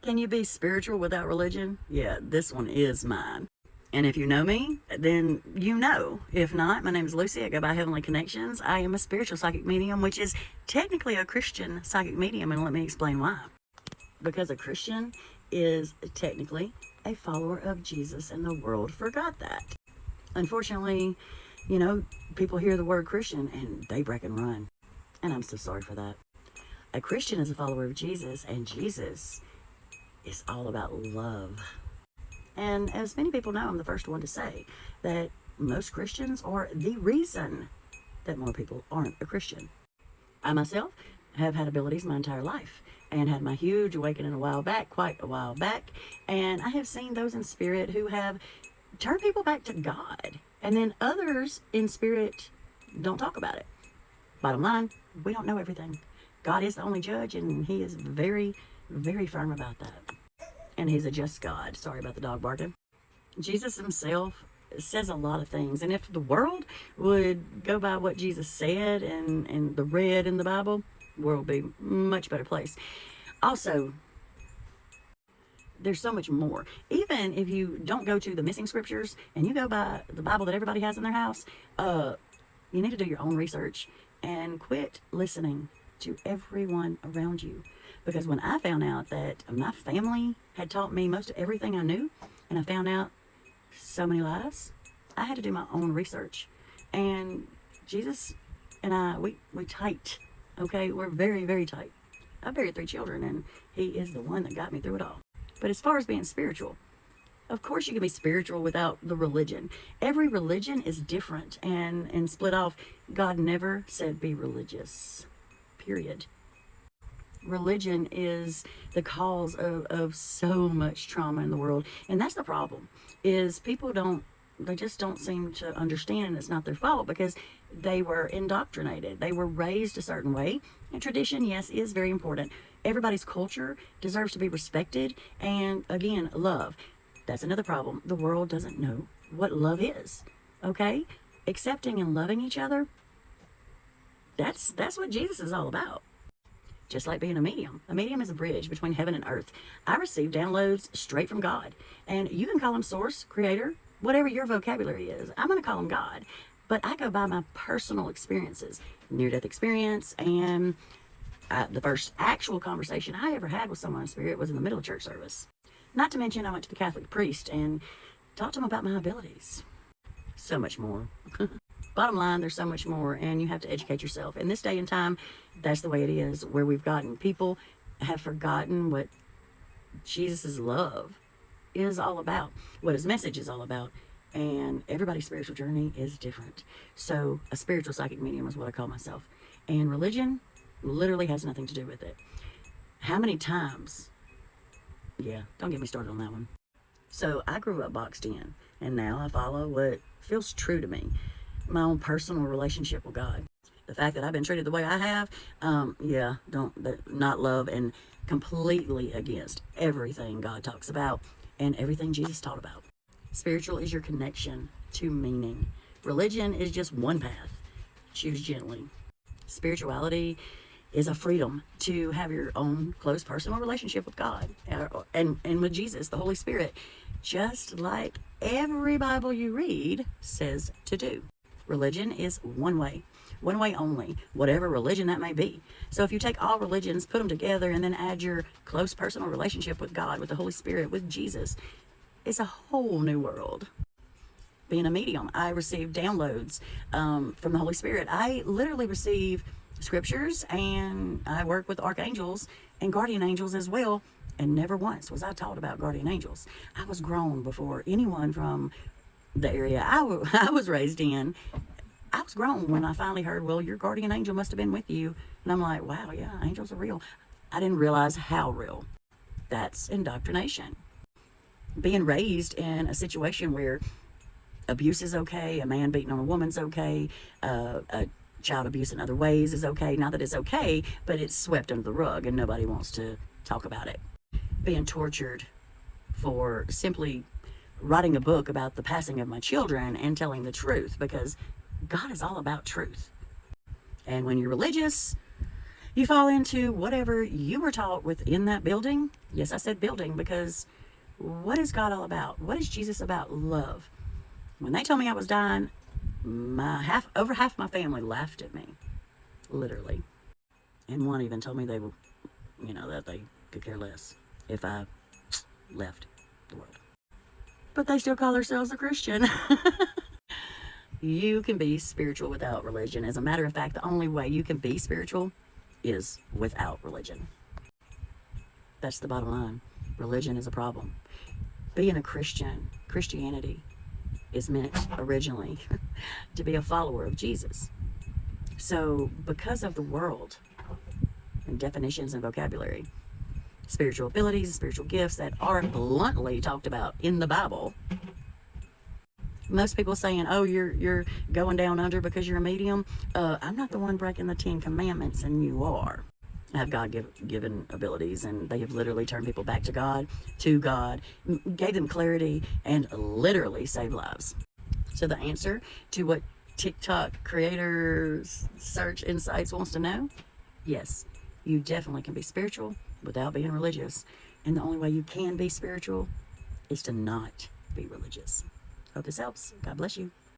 Can you be spiritual without religion? Yeah, this one is mine. And if you know me, then you know. If not, my name is Lucy. I go by Heavenly Connections. I am a spiritual psychic medium, which is technically a Christian psychic medium, and let me explain why. Because a Christian is technically a follower of Jesus, and the world forgot that. Unfortunately, people hear the word Christian and they break and run. And I'm so sorry for that. A Christian is a follower of Jesus, and Jesus is all about love. And as many people know, I'm the first one to say that most Christians are the reason that more people aren't a Christian. I myself have had abilities my entire life and had my huge awakening quite a while back. And I have seen those in spirit who have turned people back to God. And then others in spirit don't talk about it. Bottom line, we don't know everything. God is the only judge, and he is very, very firm about that. And he's a just God. Sorry about the dog barking. Jesus himself says a lot of things. And if the world would go by what Jesus said and the read in the Bible, the world would be a much better place. Also, there's so much more. Even if you don't go to the missing scriptures and you go by the Bible that everybody has in their house, you need to do your own research and quit listening to everyone around you. Because when I found out that my family had taught me most of everything I knew, and I found out so many lies, I had to do my own research. And Jesus and I, we tight, okay? We're very, very tight. I buried 3 children, and he is the one that got me through it all. But as far as being spiritual, of course you can be spiritual without the religion. Every religion is different and split off. God never said be religious, period. Religion is the cause of so much trauma in the world. And that's the problem, is they just don't seem to understand, and it's not their fault because they were indoctrinated. They were raised a certain way. And tradition, yes, is very important. Everybody's culture deserves to be respected. And again, love. That's another problem. The world doesn't know what love is. Okay? Accepting and loving each other, that's what Jesus is all about. Just like being a medium. A medium is a bridge between heaven and earth. I receive downloads straight from God. And you can call him source, creator, whatever your vocabulary is. I'm going to call him God. But I go by my personal experiences. Near-death experience. And the first actual conversation I ever had with someone in spirit was in the middle of church service. Not to mention I went to the Catholic priest and talked to him about my abilities. So much more. Bottom line, there's so much more, and you have to educate yourself. In this day and time, that's the way it is, where we've gotten. People have forgotten what Jesus' love is all about, what his message is all about, and everybody's spiritual journey is different. So a spiritual psychic medium is what I call myself. And religion literally has nothing to do with it. How many times? Yeah, don't get me started on that one. So I grew up boxed in, and now I follow what feels true to me. My own personal relationship with God. The fact that I've been treated the way I have, not love, and completely against everything God talks about and everything Jesus taught about. Spiritual is your connection to meaning. Religion is just one path. Choose gently. Spirituality is a freedom to have your own close personal relationship with God and with Jesus, the Holy Spirit, just like every Bible you read says to do. Religion is one way only, whatever religion that may be. So if you take all religions, put them together, and then add your close personal relationship with God, with the Holy Spirit, with Jesus, it's a whole new world. Being a medium, I receive downloads from the Holy Spirit. I literally receive scriptures, and I work with archangels and guardian angels as well. And never once was I taught about guardian angels. I was grown before anyone from the area I was raised in. I was grown when I finally heard, well, your guardian angel must have been with you. And I'm like, wow, yeah, angels are real. I didn't realize how real. That's indoctrination. Being raised in a situation where abuse is okay, a man beating on a woman's okay, a child abuse in other ways is okay. Not that it's okay, but it's swept under the rug and nobody wants to talk about it. Being tortured for simply writing a book about the passing of my children and telling the truth, because God is all about truth. And when you're religious, You fall into whatever you were taught within that building. Yes, I said building because what is God all about? What is Jesus about? Love. When they told me I was dying, over half my family laughed at me, literally. And one even told me they were, that they could care less if I left the world. But they still call themselves a Christian. You can be spiritual without religion. As a matter of fact, the only way you can be spiritual is without religion. That's the bottom line. Religion is a problem. Being a Christian, Christianity is meant originally to be a follower of Jesus. So because of the world and definitions and vocabulary, spiritual abilities, spiritual gifts that are bluntly talked about in the Bible, most people saying, oh, you're going down under because you're a medium. I'm not the one breaking the 10 Commandments, and you are. I have God-given abilities, and they have literally turned people back to God, gave them clarity, and literally saved lives. So the answer to what TikTok creators search insights wants to know, yes, you definitely can be spiritual without being religious. And the only way you can be spiritual is to not be religious. Hope this helps. God bless you.